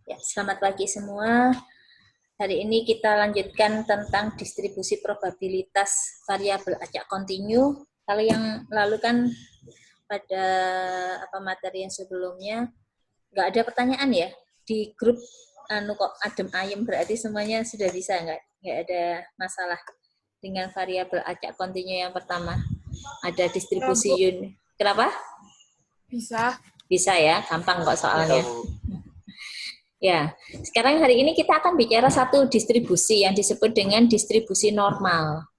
Ya, selamat pagi semua. Hari ini kita lanjutkan tentang distribusi probabilitas variabel acak kontinu. Kalau yang lalu kan pada materi yang sebelumnya nggak ada pertanyaan ya di grup kok adem ayem, berarti semuanya sudah bisa, nggak ada masalah dengan variabel acak kontinu yang pertama. Ada distribusi unit. Kenapa? Bisa. Bisa ya, gampang kok soalnya. Ya, sekarang hari ini kita akan bicara satu distribusi yang disebut dengan distribusi normal.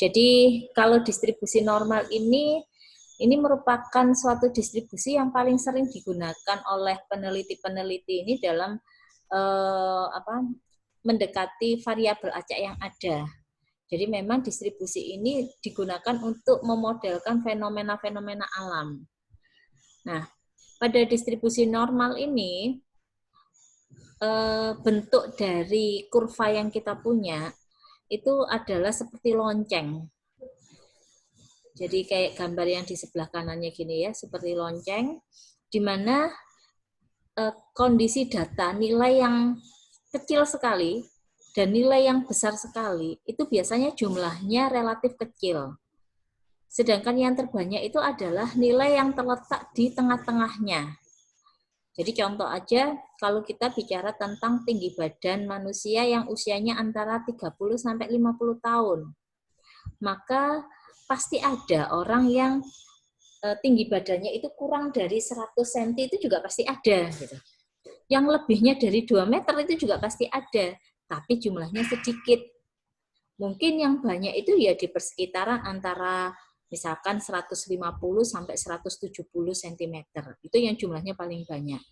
Jadi kalau distribusi normal ini merupakan suatu distribusi yang paling sering digunakan oleh peneliti-peneliti ini dalam mendekati variabel acak yang ada. Jadi memang distribusi ini digunakan untuk memodelkan fenomena-fenomena alam. Nah, pada distribusi normal ini bentuk dari kurva yang kita punya itu adalah seperti lonceng. Jadi kayak gambar yang di sebelah kanannya gini ya, seperti lonceng, di mana kondisi data nilai yang kecil sekali dan nilai yang besar sekali itu biasanya jumlahnya relatif kecil. Sedangkan yang terbanyak itu adalah nilai yang terletak di tengah-tengahnya. Jadi contoh aja kalau kita bicara tentang tinggi badan manusia yang usianya antara 30 sampai 50 tahun. Maka pasti ada orang yang tinggi badannya itu kurang dari 100 cm itu juga pasti ada gitu. Yang lebihnya dari 2 meter itu juga pasti ada, tapi jumlahnya sedikit. Mungkin yang banyak itu ya di persekitaran antara misalkan 150 sampai 170 cm. Itu yang jumlahnya paling banyak.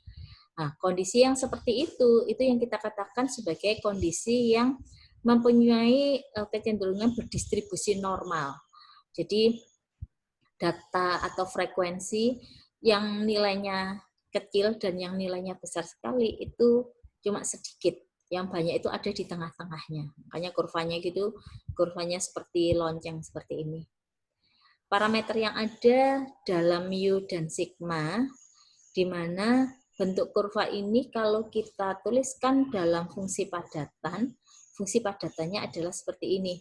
Nah, kondisi yang seperti itu yang kita katakan sebagai kondisi yang mempunyai kecenderungan berdistribusi normal. Jadi data atau frekuensi yang nilainya kecil dan yang nilainya besar sekali itu cuma sedikit. Yang banyak itu ada di tengah-tengahnya. Makanya kurvanya seperti lonceng seperti ini. Parameter yang ada dalam mu dan sigma, di mana bentuk kurva ini kalau kita tuliskan dalam fungsi padatannya adalah seperti ini.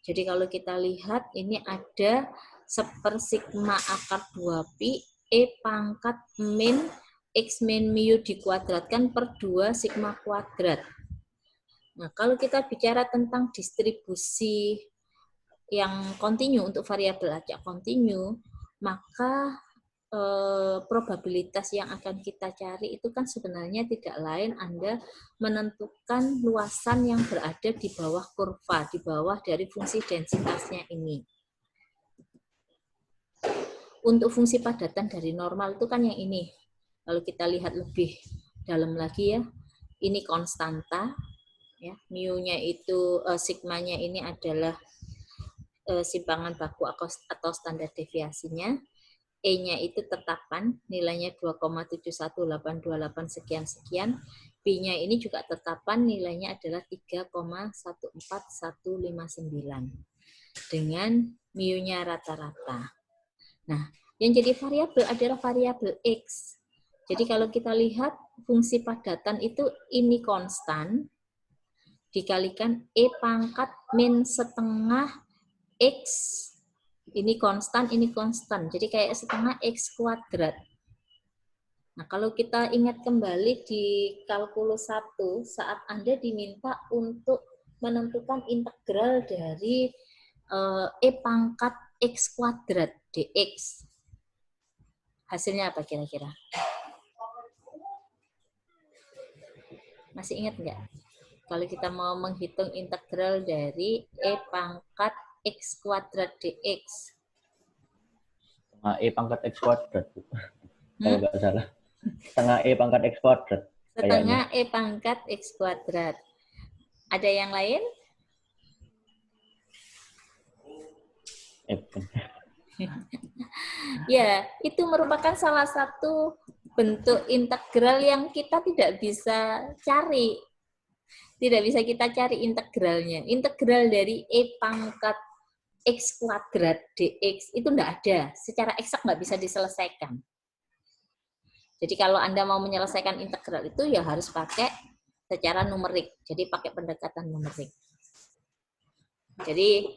Jadi kalau kita lihat ini ada sepersigma akar 2pi E pangkat min X min mu dikuadratkan per 2 sigma kuadrat. Nah, kalau kita bicara tentang distribusi yang kontinu untuk variabel acak kontinu, maka probabilitas yang akan kita cari itu kan sebenarnya tidak lain Anda menentukan luasan yang berada di bawah kurva, di bawah dari fungsi densitasnya ini. Untuk fungsi padatan dari normal itu kan yang ini. Kalau kita lihat lebih dalam lagi ya, ini konstanta, ya, mu-nya itu sigmanya ini adalah simpangan baku atau standar deviasinya. E-nya itu tetapan, nilainya 2,71828 sekian-sekian. B-nya ini juga tetapan, nilainya adalah 3,14159. Dengan mu-nya rata-rata. Nah, yang jadi variabel adalah variabel X. Jadi kalau kita lihat fungsi padatan itu ini konstan, dikalikan E pangkat min setengah X, ini konstan. Jadi kayak setengah X kuadrat. Nah, kalau kita ingat kembali di kalkulus 1, saat Anda diminta untuk menentukan integral dari E pangkat X kuadrat dx. Hasilnya apa kira-kira? Masih ingat nggak? Kalau kita mau menghitung integral dari E pangkat X kuadrat dx. E pangkat X kuadrat. Kalau nggak salah. Setengah E pangkat X kuadrat. Setengah E pangkat X kuadrat. Ada yang lain? Ya, itu merupakan salah satu bentuk integral yang kita tidak bisa cari. Tidak bisa kita cari integralnya. Integral dari E pangkat X kuadrat dx itu enggak ada. Secara eksak nggak bisa diselesaikan. Jadi kalau Anda mau menyelesaikan integral itu ya harus pakai secara numerik. Jadi pakai pendekatan numerik. Jadi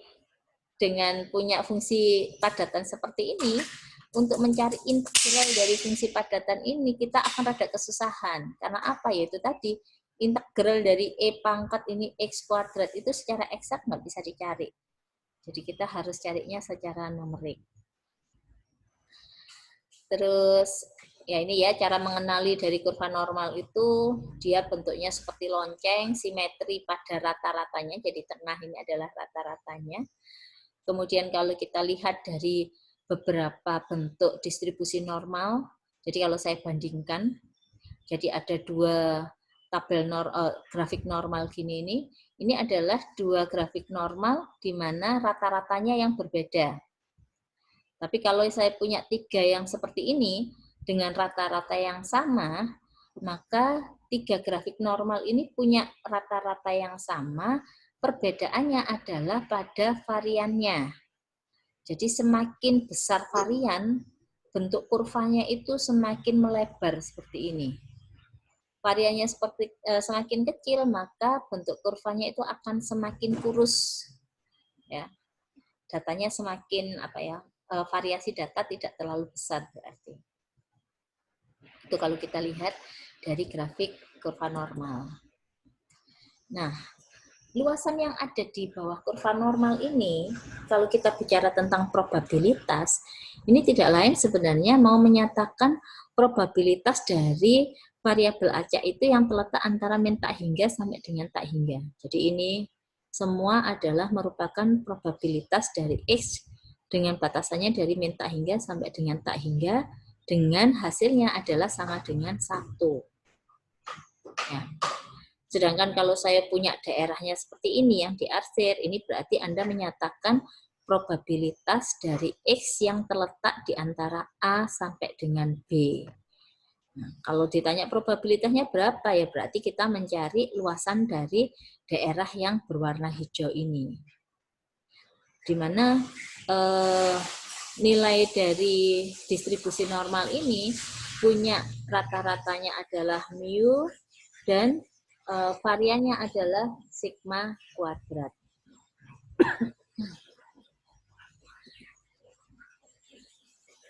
dengan punya fungsi padatan seperti ini, untuk mencari integral dari fungsi padatan ini kita akan rada kesusahan. Karena apa? Yaitu tadi integral dari E pangkat ini X kuadrat itu secara eksak nggak bisa dicari. Jadi kita harus carinya secara numerik. Terus ya ini ya cara mengenali dari kurva normal itu dia bentuknya seperti lonceng, simetri pada rata-ratanya. Jadi tengah ini adalah rata-ratanya. Kemudian kalau kita lihat dari beberapa bentuk distribusi normal, jadi kalau saya bandingkan, jadi ada dua tabel grafik normal gini ini adalah dua grafik normal di mana rata-ratanya yang berbeda. Tapi kalau saya punya tiga yang seperti ini dengan rata-rata yang sama, maka tiga grafik normal ini punya rata-rata yang sama, perbedaannya adalah pada variannya. Jadi semakin besar varian, bentuk kurvanya itu semakin melebar seperti ini. Variannya semakin kecil, maka bentuk kurvanya itu akan semakin kurus. Ya, datanya semakin variasi data tidak terlalu besar berarti. Itu kalau kita lihat dari grafik kurva normal. Nah, luasan yang ada di bawah kurva normal ini, kalau kita bicara tentang probabilitas, ini tidak lain sebenarnya mau menyatakan probabilitas dari variabel acak itu yang terletak antara min tak hingga sampai dengan tak hingga. Jadi ini semua adalah merupakan probabilitas dari X dengan batasannya dari min tak hingga sampai dengan tak hingga, dengan hasilnya adalah sama dengan 1. Ya. Sedangkan kalau saya punya daerahnya seperti ini yang diarsir, ini berarti Anda menyatakan probabilitas dari X yang terletak di antara A sampai dengan B. Nah, kalau ditanya probabilitasnya berapa, ya berarti kita mencari luasan dari daerah yang berwarna hijau ini. Di mana nilai dari distribusi normal ini punya rata-ratanya adalah mu dan variannya adalah sigma kuadrat.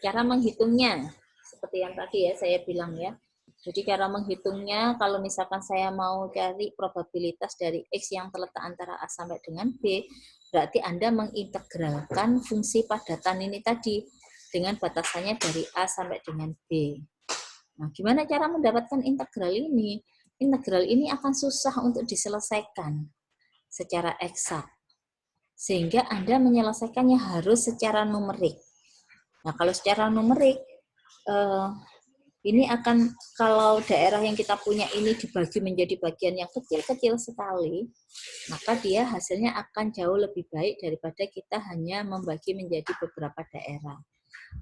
Cara menghitungnya seperti yang tadi ya saya bilang ya. Jadi cara menghitungnya kalau misalkan saya mau cari probabilitas dari X yang terletak antara A sampai dengan B, berarti Anda mengintegralkan fungsi padatan ini tadi dengan batasannya dari A sampai dengan B. Nah, gimana cara mendapatkan integral ini? Integral ini akan susah untuk diselesaikan secara eksak. Sehingga Anda menyelesaikannya harus secara numerik. Nah, kalau secara numerik, ini akan, kalau daerah yang kita punya ini dibagi menjadi bagian yang kecil-kecil sekali, maka dia hasilnya akan jauh lebih baik daripada kita hanya membagi menjadi beberapa daerah.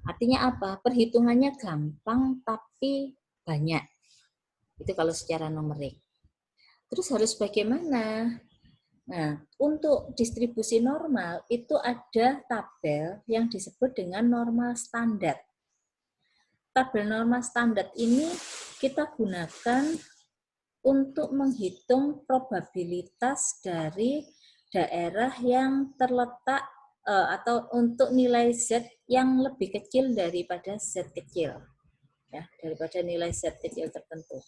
Artinya apa? Perhitungannya gampang tapi banyak. Itu kalau secara numerik. Terus harus bagaimana? Nah, untuk distribusi normal itu ada tabel yang disebut dengan normal standar. Tabel normal standar ini kita gunakan untuk menghitung probabilitas dari daerah yang terletak atau untuk nilai Z yang lebih kecil daripada Z kecil. Ya, daripada nilai Z kecil tertentu.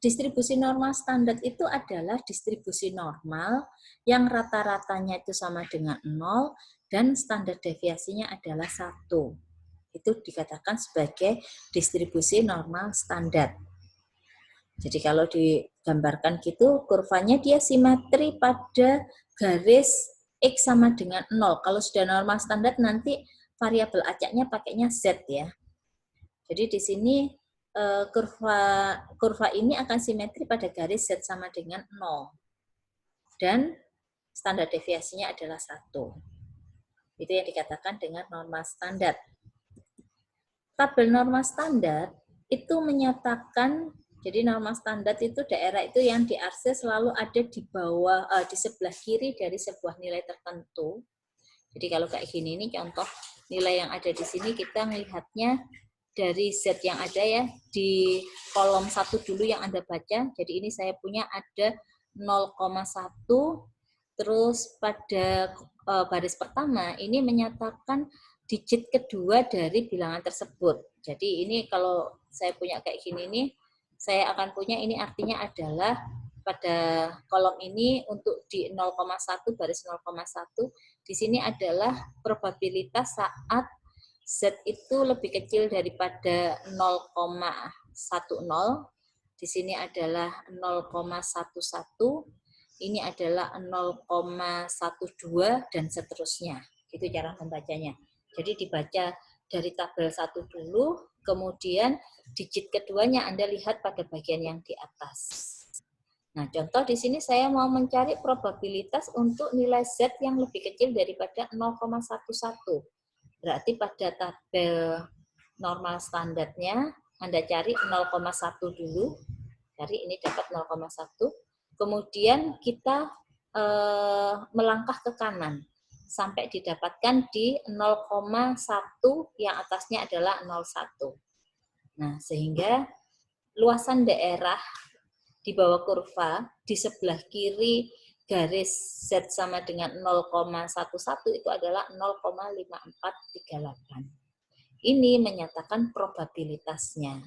Distribusi normal standar itu adalah distribusi normal yang rata-ratanya itu sama dengan 0 dan standar deviasinya adalah 1. Itu dikatakan sebagai distribusi normal standar. Jadi kalau digambarkan gitu, kurvanya dia simetri pada garis X sama dengan 0. Kalau sudah normal standar nanti variabel acaknya pakainya Z ya. Jadi di sini kurva ini akan simetri pada garis Z sama dengan 0. Dan standar deviasinya adalah 1. Itu yang dikatakan dengan normal standar. Tabel normal standar itu menyatakan, jadi normal standar itu daerah itu yang diarsir selalu ada di bawah, di sebelah kiri dari sebuah nilai tertentu. Jadi kalau kayak gini, ini contoh nilai yang ada di sini kita melihatnya dari Z yang ada ya, di kolom 1 dulu yang Anda baca. Jadi ini saya punya ada 0,1, terus pada baris pertama ini menyatakan digit kedua dari bilangan tersebut. Jadi ini kalau saya punya kayak gini nih, saya akan punya ini artinya adalah pada kolom ini untuk di 0,1 baris 0,1 di sini adalah probabilitas saat Z itu lebih kecil daripada 0,10. Di sini adalah 0,11, ini adalah 0,12 dan seterusnya. Itu cara membacanya. Jadi dibaca dari tabel 1 dulu, kemudian digit keduanya Anda lihat pada bagian yang di atas. Nah, contoh di sini saya mau mencari probabilitas untuk nilai Z yang lebih kecil daripada 0,11. Berarti pada tabel normal standarnya, Anda cari 0,1 dulu. Cari ini dapat 0,1. Kemudian kita melangkah ke kanan sampai didapatkan di 0,1 yang atasnya adalah 0,1. Nah, sehingga luasan daerah di bawah kurva di sebelah kiri garis Z sama dengan 0,11 itu adalah 0,5438. Ini menyatakan probabilitasnya.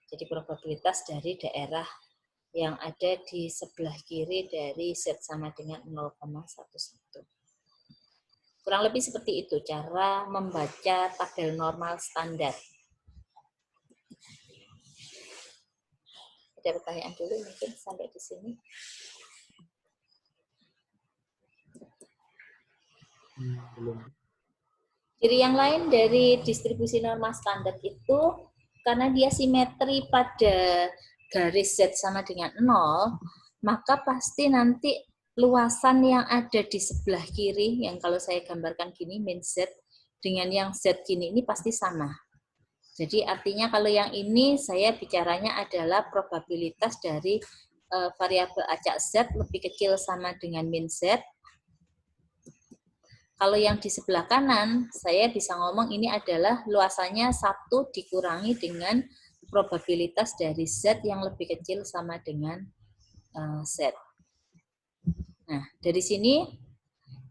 Jadi probabilitas dari daerah yang ada di sebelah kiri dari Z sama dengan 0,11. Kurang lebih seperti itu cara membaca tabel normal standar. Ada pertanyaan dulu mungkin sampai di sini. Belum. Jadi yang lain dari distribusi normal standar itu karena dia simetri pada garis Z sama dengan 0, maka pasti nanti luasan yang ada di sebelah kiri, yang kalau saya gambarkan gini, min Z, dengan yang Z gini ini pasti sama. Jadi artinya kalau yang ini saya bicaranya adalah probabilitas dari variabel acak Z lebih kecil sama dengan min Z. Kalau yang di sebelah kanan, saya bisa ngomong ini adalah luasannya 1 dikurangi dengan probabilitas dari Z yang lebih kecil sama dengan Z. Nah, dari sini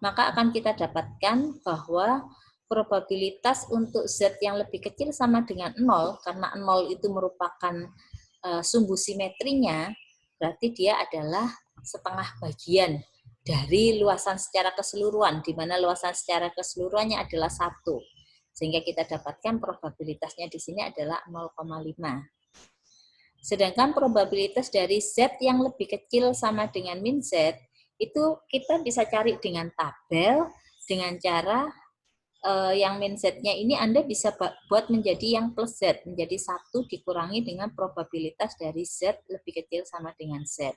maka akan kita dapatkan bahwa probabilitas untuk Z yang lebih kecil sama dengan 0, karena 0 itu merupakan sumbu simetrinya, berarti dia adalah setengah bagian dari luasan secara keseluruhan, di mana luasan secara keseluruhannya adalah 1. Sehingga kita dapatkan probabilitasnya di sini adalah 0,5. Sedangkan probabilitas dari Z yang lebih kecil sama dengan min Z, itu kita bisa cari dengan tabel, dengan cara yang min Z-nya ini Anda bisa buat menjadi yang plus Z, menjadi 1 dikurangi dengan probabilitas dari Z lebih kecil sama dengan Z.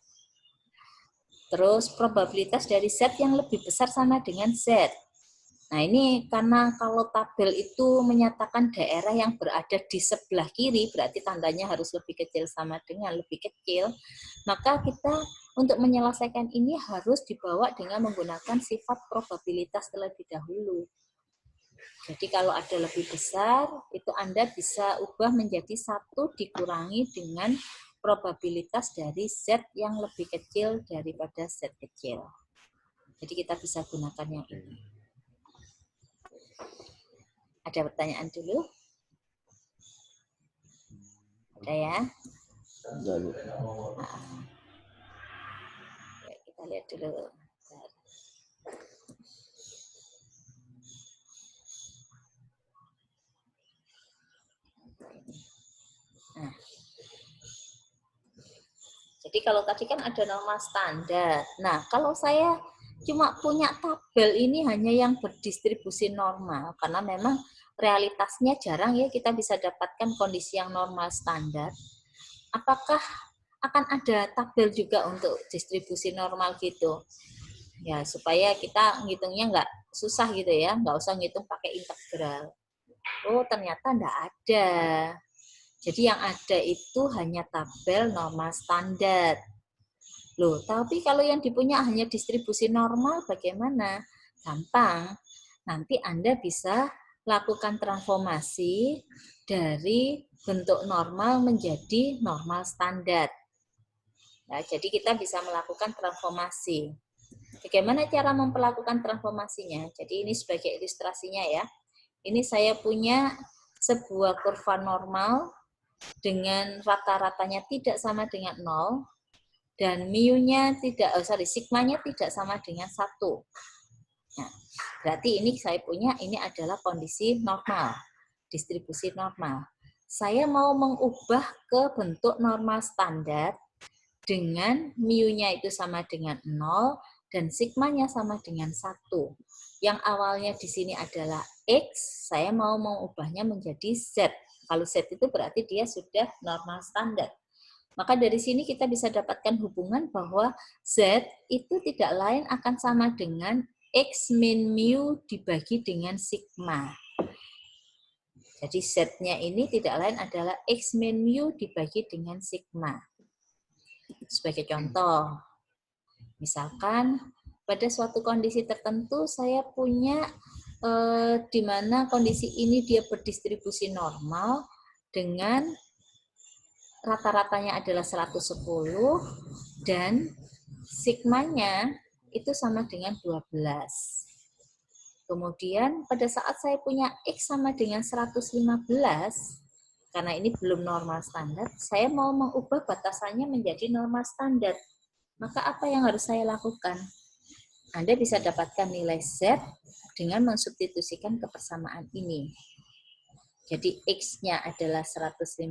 Terus probabilitas dari Z yang lebih besar sama dengan Z. Nah ini karena kalau tabel itu menyatakan daerah yang berada di sebelah kiri, berarti tandanya harus lebih kecil sama dengan lebih kecil, maka kita untuk menyelesaikan ini harus dibawa dengan menggunakan sifat probabilitas terlebih dahulu. Jadi kalau ada lebih besar, itu Anda bisa ubah menjadi 1 dikurangi dengan probabilitas dari Z yang lebih kecil daripada Z kecil. Jadi kita bisa gunakan yang ini. Ada pertanyaan dulu? Ada ya? Nah, kita lihat dulu. Nah, jadi kalau tadi kan ada normal standar. Nah, kalau saya cuma punya tabel ini hanya yang berdistribusi normal, karena memang realitasnya jarang ya kita bisa dapatkan kondisi yang normal standar. Apakah akan ada tabel juga untuk distribusi normal gitu? Ya, supaya kita ngitungnya nggak susah gitu ya, nggak usah ngitung pakai integral. Oh, ternyata nggak ada. Jadi yang ada itu hanya tabel normal standar. Loh, tapi kalau yang dipunya hanya distribusi normal bagaimana? Gampang. Nanti Anda bisa lakukan transformasi dari bentuk normal menjadi normal standar. Nah, jadi kita bisa melakukan transformasi. Bagaimana cara memperlakukan transformasinya? Jadi ini sebagai ilustrasinya ya. Ini saya punya sebuah kurva normal dengan rata-ratanya tidak sama dengan 0 dan mu-nya sigma-nya tidak sama dengan 1. Nah, berarti ini saya punya ini adalah kondisi normal, distribusi normal. Saya mau mengubah ke bentuk normal standar dengan mu-nya itu sama dengan 0 dan sigma-nya sama dengan 1. Yang awalnya di sini adalah X, saya mau mengubahnya menjadi Z. Kalau Z itu berarti dia sudah normal standar. Maka dari sini kita bisa dapatkan hubungan bahwa Z itu tidak lain akan sama dengan X min mu dibagi dengan sigma. Jadi Z-nya ini tidak lain adalah X min mu dibagi dengan sigma. Sebagai contoh, misalkan pada suatu kondisi tertentu saya punya di mana kondisi ini dia berdistribusi normal dengan rata-ratanya adalah 110 dan sigmanya itu sama dengan 12. Kemudian pada saat saya punya X sama dengan 115, karena ini belum normal standar, saya mau mengubah batasannya menjadi normal standar. Maka apa yang harus saya lakukan? Anda bisa dapatkan nilai Z dengan mensubstitusikan kebersamaan ini. Jadi X-nya adalah 115,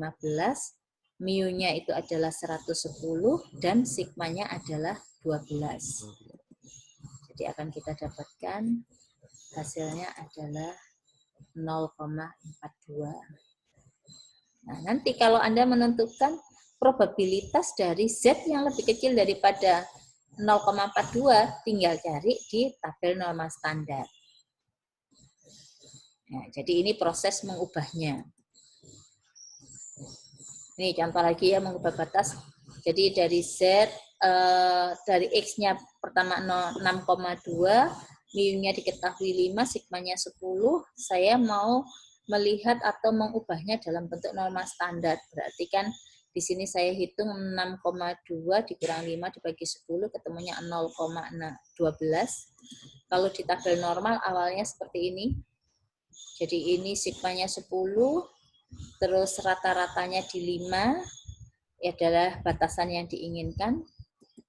mu-nya itu adalah 110, dan sigmanya adalah 12. Jadi akan kita dapatkan hasilnya adalah 0,42. Nah, nanti kalau Anda menentukan probabilitas dari Z yang lebih kecil daripada 0,42, tinggal cari di tabel normal standar. Nah, jadi ini proses mengubahnya. Ini contoh lagi ya, mengubah batas. Jadi dari Z, dari X-nya pertama 6,2, mu-nya diketahui 5, sigmanya 10, saya mau melihat atau mengubahnya dalam bentuk normal standar. Berarti kan di sini saya hitung 6,2 dikurang 5 dibagi 10, ketemunya 0,12. Kalau di tabel normal awalnya seperti ini. Jadi ini sigmanya 10, terus rata-ratanya di 5, adalah batasan yang diinginkan.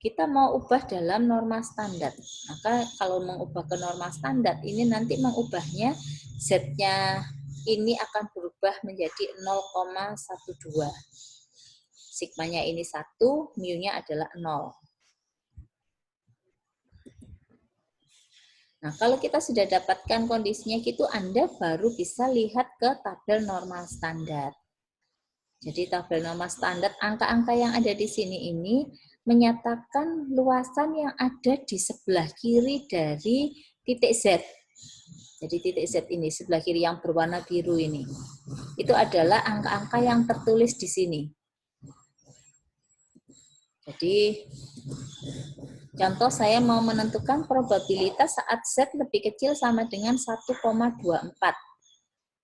Kita mau ubah dalam normal standar. Maka kalau mengubah ke normal standar, ini nanti mengubahnya Z-nya ini akan berubah menjadi 0,12. Sigmanya ini 1, mu-nya adalah 0. Nah, kalau kita sudah dapatkan kondisinya gitu, Anda baru bisa lihat ke tabel normal standar. Jadi tabel normal standar, angka-angka yang ada di sini ini menyatakan luasan yang ada di sebelah kiri dari titik Z. Jadi titik Z ini, sebelah kiri yang berwarna biru ini. Itu adalah angka-angka yang tertulis di sini. Jadi, contoh saya mau menentukan probabilitas saat Z lebih kecil sama dengan 1,24.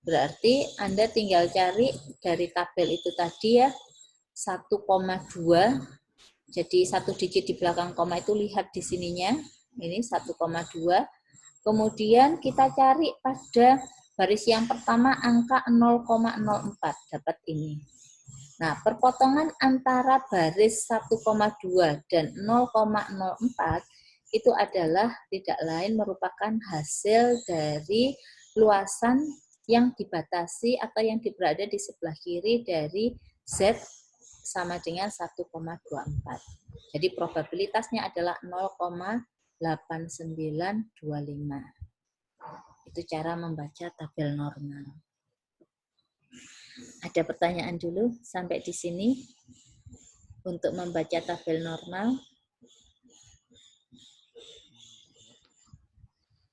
Berarti Anda tinggal cari dari tabel itu tadi ya, 1,2. Jadi satu digit di belakang koma itu lihat di sininya. Ini 1,2. Kemudian kita cari pada baris yang pertama angka 0,04. Dapat ini. Nah, perpotongan antara baris 1,2 dan 0,04 itu adalah tidak lain merupakan hasil dari luasan yang dibatasi atau yang berada di sebelah kiri dari Z sama dengan 1,24. Jadi probabilitasnya adalah 0,8925. Itu cara membaca tabel normal. Ada pertanyaan dulu sampai di sini untuk membaca tabel normal?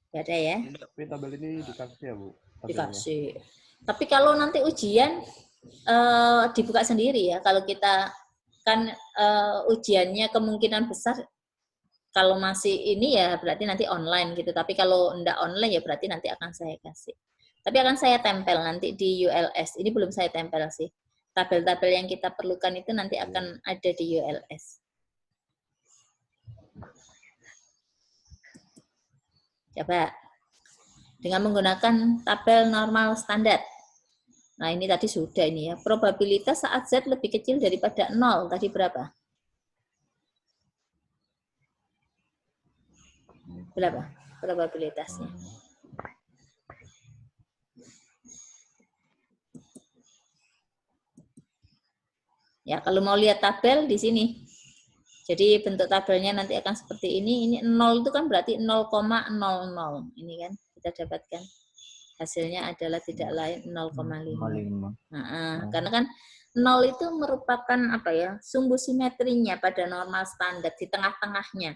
Tidak ada ya? Tapi tabel ini dikasih ya, Bu? Tabelnya. Dikasih. Tapi kalau nanti ujian dibuka sendiri ya. Kalau kita kan ujiannya kemungkinan besar kalau masih ini ya berarti nanti online gitu. Tapi kalau enggak online ya berarti nanti akan saya kasih. Tapi akan saya tempel nanti di ULS. Ini belum saya tempel sih. Tabel-tabel yang kita perlukan itu nanti akan ada di ULS. Coba. Dengan menggunakan tabel normal standar. Nah, ini tadi sudah ini ya. Probabilitas saat Z lebih kecil daripada 0. Tadi berapa? Berapa probabilitasnya? Ya, kalau mau lihat tabel di sini. Jadi bentuk tabelnya nanti akan seperti ini. Ini 0 itu kan berarti 0,00. Ini kan kita dapatkan. Hasilnya adalah tidak lain 0,5. Karena kan 0 itu merupakan apa ya? Sumbu simetrinya pada normal standar di tengah-tengahnya.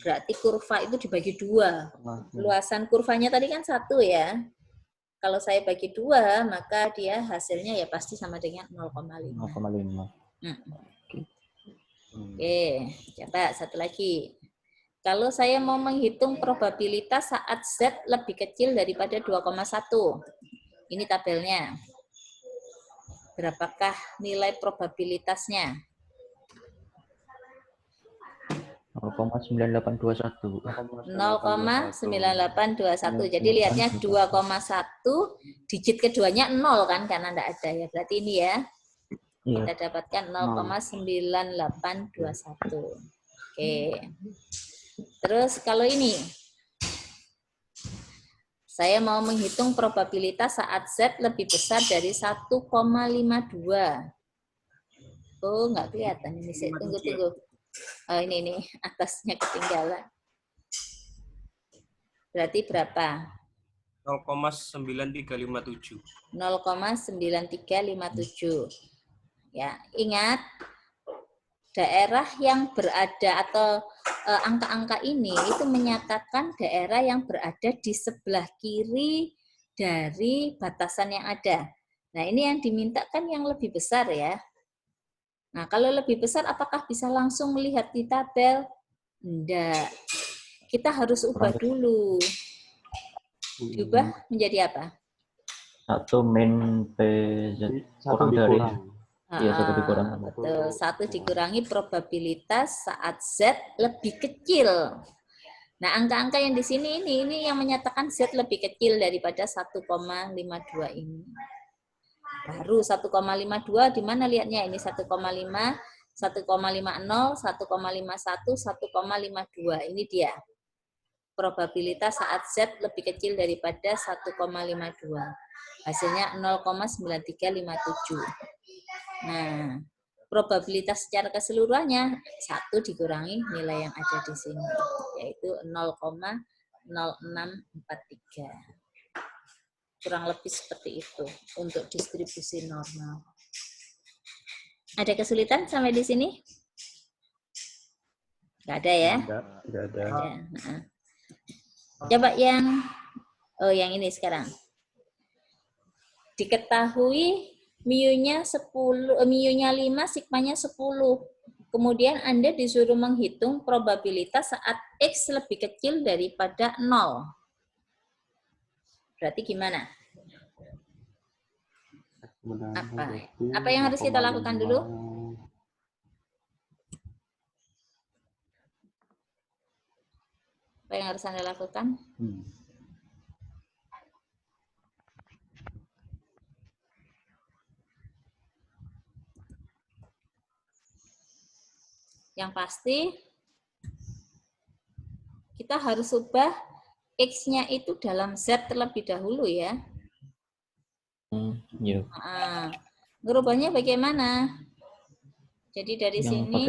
Berarti kurva itu dibagi 2. Luasan kurvanya tadi kan 1 ya. Kalau saya bagi 2, maka dia hasilnya ya pasti sama dengan 0,5. 0,5. Oke, coba satu lagi. Kalau saya mau menghitung probabilitas saat Z lebih kecil daripada 2,1. Ini tabelnya. Berapakah nilai probabilitasnya? 0,9821. 0,9821. Jadi lihatnya 2,1, digit keduanya 0 kan, karena enggak ada ya. Berarti ini ya. Kita dapatkan 0,9821. Oke. Terus kalau ini, saya mau menghitung probabilitas saat Z lebih besar dari 1,52. Oh, nggak kelihatan ini. Saya tunggu. Oh, ini atasnya ketinggalan. Berarti berapa? 0,9357. 0,9357. Ya, ingat daerah yang berada atau angka-angka ini itu menyatakan daerah yang berada di sebelah kiri dari batasan yang ada. Nah, ini yang dimintakan yang lebih besar ya. Nah, kalau lebih besar apakah bisa langsung melihat di tabel? Enggak. Kita harus ubah dulu. Diubah menjadi apa? 1 min PZ kurang dari. Iya, 1 dikurangi. Betul, 1 dikurangi probabilitas saat Z lebih kecil. Nah, angka-angka yang di sini ini yang menyatakan Z lebih kecil daripada 1,52 ini. Baru 1,52 di mana lihatnya? Ini 1,5, 1,50, 1,51, 1,52. Ini dia. Probabilitas saat Z lebih kecil daripada 1,52. Hasilnya 0,9357. Nah, probabilitas secara keseluruhannya 1 dikurangi nilai yang ada di sini, yaitu 0,0643. Kurang lebih seperti itu untuk distribusi normal. Ada kesulitan sampai di sini? Nggak ada ya? Nggak ada. Nah. Coba yang ini sekarang. Diketahui mu-nya 10, mu-nya 5, sigmanya 10. Kemudian Anda disuruh menghitung probabilitas saat X lebih kecil daripada 0. Berarti gimana? Apa yang harus kita lakukan dulu? Apa yang harus Anda lakukan? Yang pasti kita harus ubah X-nya itu dalam Z terlebih dahulu ya. Iya. Ngerubahnya bagaimana? Jadi dari Yang sini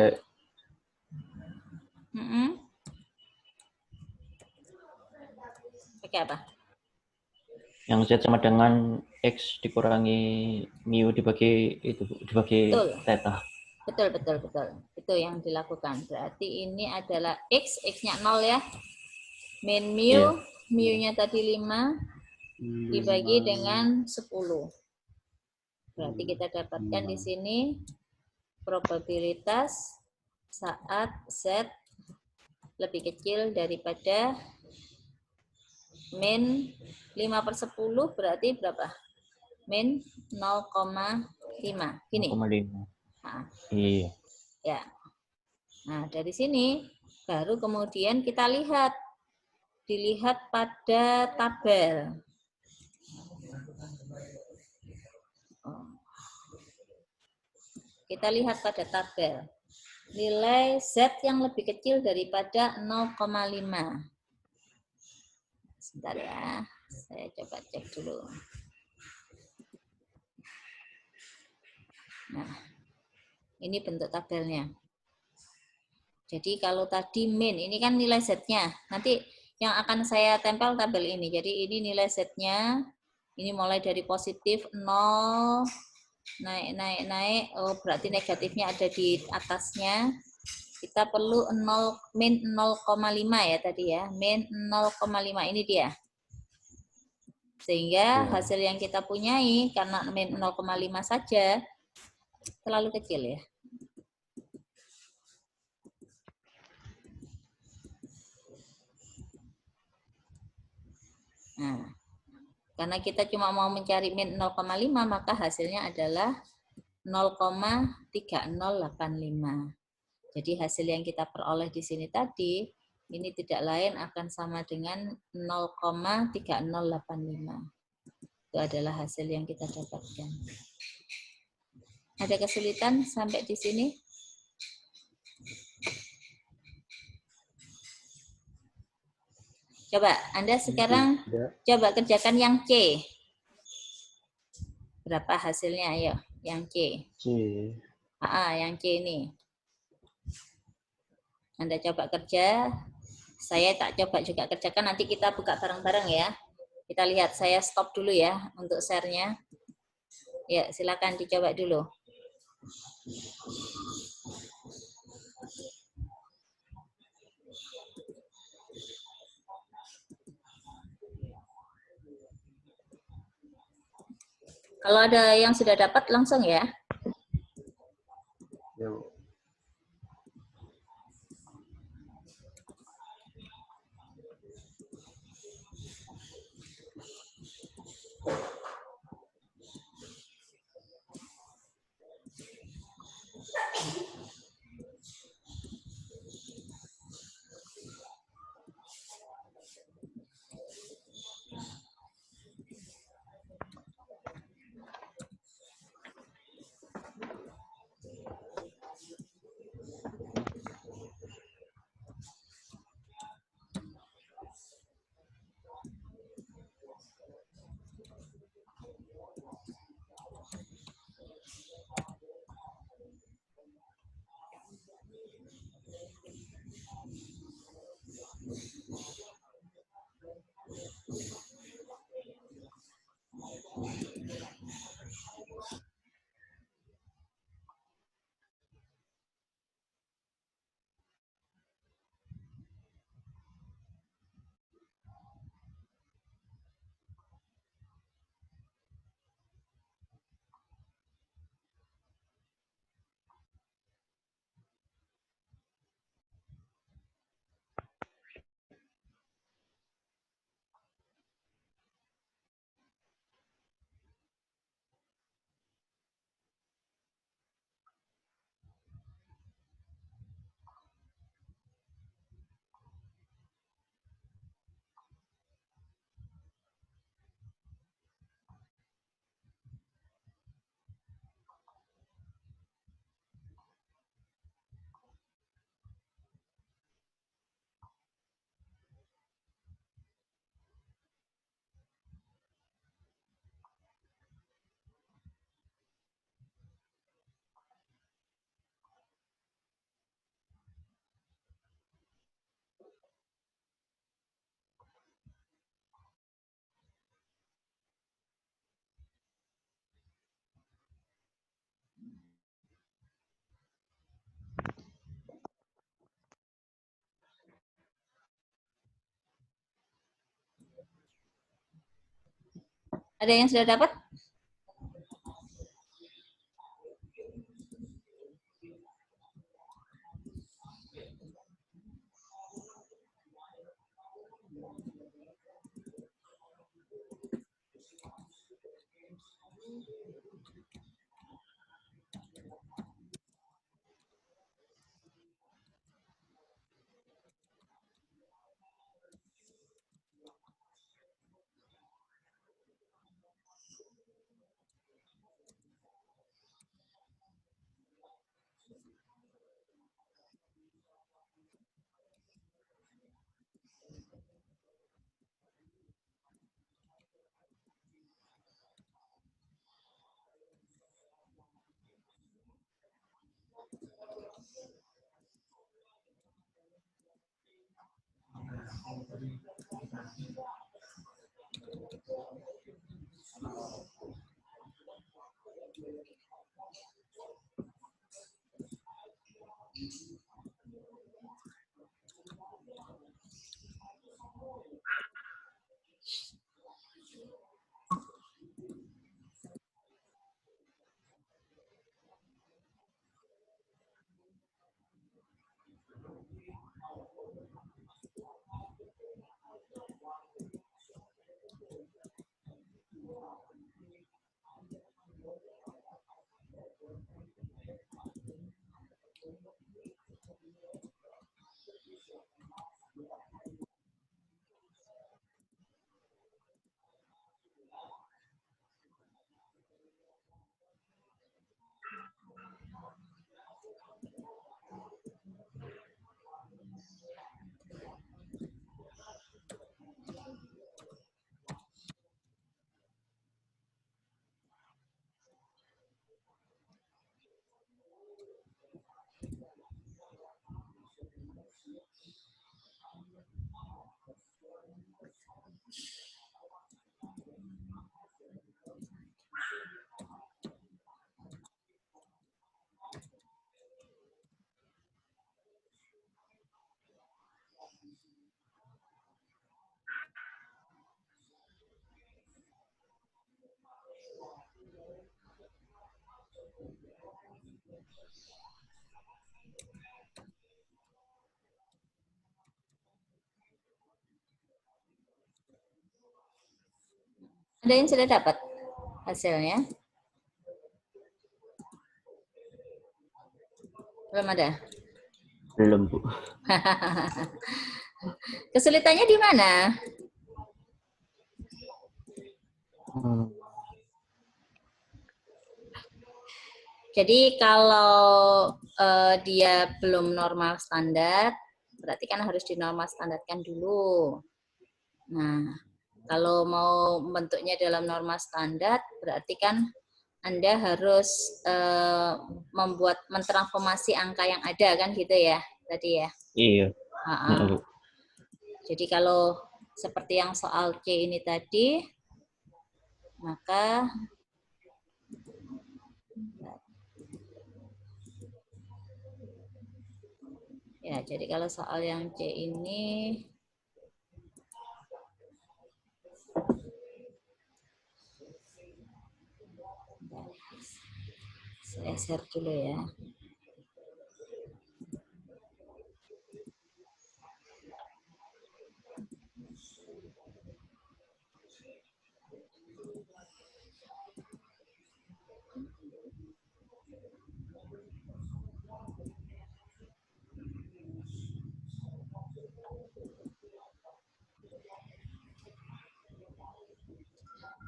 pakai apa? Yang Z sama dengan X dikurangi mu dibagi theta. Betul. Itu yang dilakukan. Berarti ini adalah X, X-nya 0 ya. Min mu, mu-nya tadi 5 dibagi dengan 10. Berarti kita dapatkan di sini probabilitas saat Z lebih kecil daripada min 5/10 berarti berapa? Min 0,5. Gini. 0,5. Nah, Iya. ya. Nah, dari sini baru kemudian kita lihat. Dilihat pada tabel. Kita lihat pada tabel. Nilai Z yang lebih kecil daripada 0,5. Sebentar ya, saya coba cek dulu. Nah, ini bentuk tabelnya. Jadi kalau tadi min, ini kan nilai Z-nya. Nanti yang akan saya tempel tabel ini. Jadi ini nilai Z-nya. Ini mulai dari positif 0, naik. Oh, berarti negatifnya ada di atasnya. Kita perlu 0, min 0,5 ya tadi ya. Min 0,5 ini dia. Sehingga hasil yang kita punyai karena min 0,5 saja terlalu kecil ya. Nah, karena kita cuma mau mencari min 0,5 maka hasilnya adalah 0,3085. Jadi hasil yang kita peroleh di sini tadi ini tidak lain akan sama dengan 0,3085. Itu adalah hasil yang kita dapatkan. Ada kesulitan sampai di sini? Coba Anda sekarang coba kerjakan yang C. Berapa hasilnya? Ayo, yang C. Yang C ini. Anda coba kerja. Saya tak coba juga kerjakan. Nanti kita buka bareng-bareng ya. Kita lihat. Saya stop dulu ya untuk share-nya. Ya, silakan dicoba dulu. Kalau ada yang sudah dapat langsung ya. Ya, Bu. Ada yang sudah dapat? Ada yang sudah dapat hasilnya? Belum ada? Belum, Bu. Kesulitannya di mana? Jadi kalau dia belum normal standar, berarti kan harus dinormal standarkan dulu. Nah, kalau mau bentuknya dalam normal standar, berarti kan Anda harus mentransformasi angka yang ada kan gitu ya tadi ya. Iya. Jadi kalau seperti yang soal C ini tadi, maka ya, jadi kalau soal yang C ini saya share dulu ya.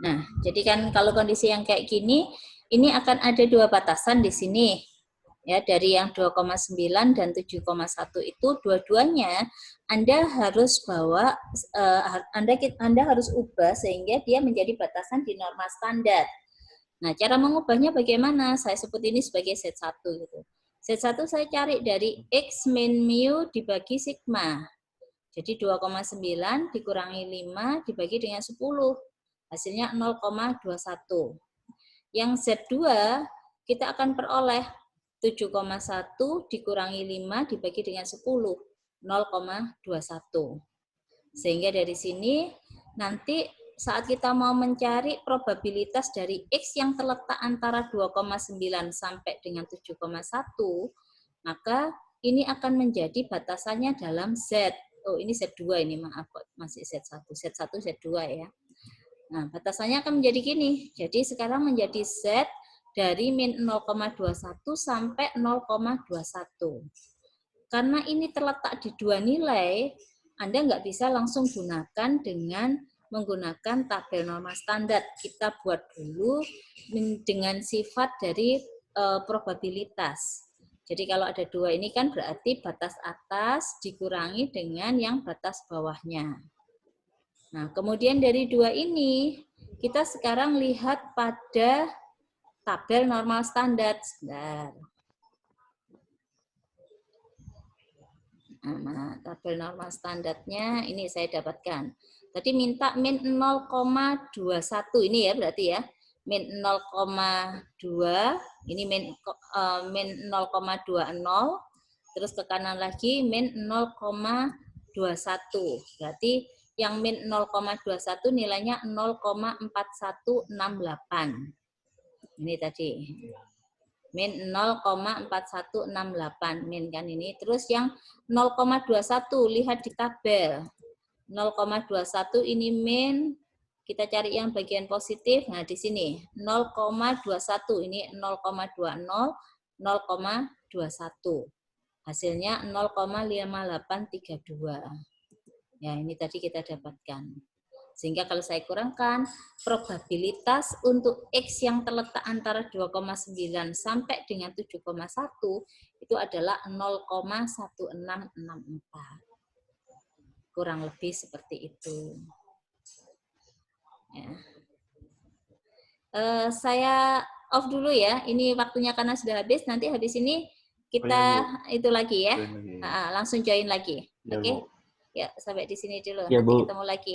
Nah, jadi kan kalau kondisi yang kayak gini, ini akan ada dua batasan di sini. Ya, dari yang 2,9 dan 7,1 itu dua-duanya Anda harus bawa, Anda harus ubah sehingga dia menjadi batasan di normal standar. Nah, cara mengubahnya bagaimana? Saya sebut ini sebagai set 1 gitu. Set 1 saya cari dari X min mu dibagi sigma. Jadi 2,9 dikurangi 5 dibagi dengan 10. Hasilnya 0,21. Yang Z2 kita akan peroleh 7,1 dikurangi 5 dibagi dengan 10, 0,21. Sehingga dari sini nanti saat kita mau mencari probabilitas dari X yang terletak antara 2,9 sampai dengan 7,1, maka ini akan menjadi batasannya dalam Z. Oh, ini Z2 ini, maaf, masih Z1. Z1, Z2 ya. Nah, batasannya akan menjadi gini. Jadi sekarang menjadi Z dari min 0,21 sampai 0,21. Karena ini terletak di dua nilai, Anda nggak bisa langsung gunakan dengan menggunakan tabel normal standar. Kita buat dulu dengan sifat dari probabilitas. Jadi kalau ada dua ini kan berarti batas atas dikurangi dengan yang batas bawahnya. Nah, kemudian dari dua ini, kita sekarang lihat pada tabel normal standar. Sebentar. Nah, tabel normal standarnya ini saya dapatkan. Tadi minta min 0,21 ini ya berarti ya. Min 0,2, ini min 0,20, terus ke kanan lagi min 0,21. Berarti yang min 0,21 nilainya 0,4168. Ini tadi. Min 0,4168 min kan ini. Terus yang 0,21 lihat di tabel. 0,21 ini min, kita cari yang bagian positif. Nah, di sini 0,21 ini 0,20, 0,21. Hasilnya 0,5832. Ya, ini tadi kita dapatkan. Sehingga kalau saya kurangkan, probabilitas untuk X yang terletak antara 2,9 sampai dengan 7,1 itu adalah 0,1664. Kurang lebih seperti itu. Ya. Saya off dulu ya. Ini waktunya karena sudah habis. Nanti habis ini kita itu lagi ya. Langsung join lagi. Ya, Oke? Bu. Ya, sampai di sini dulu. Ya, Nanti Bu. ketemu lagi.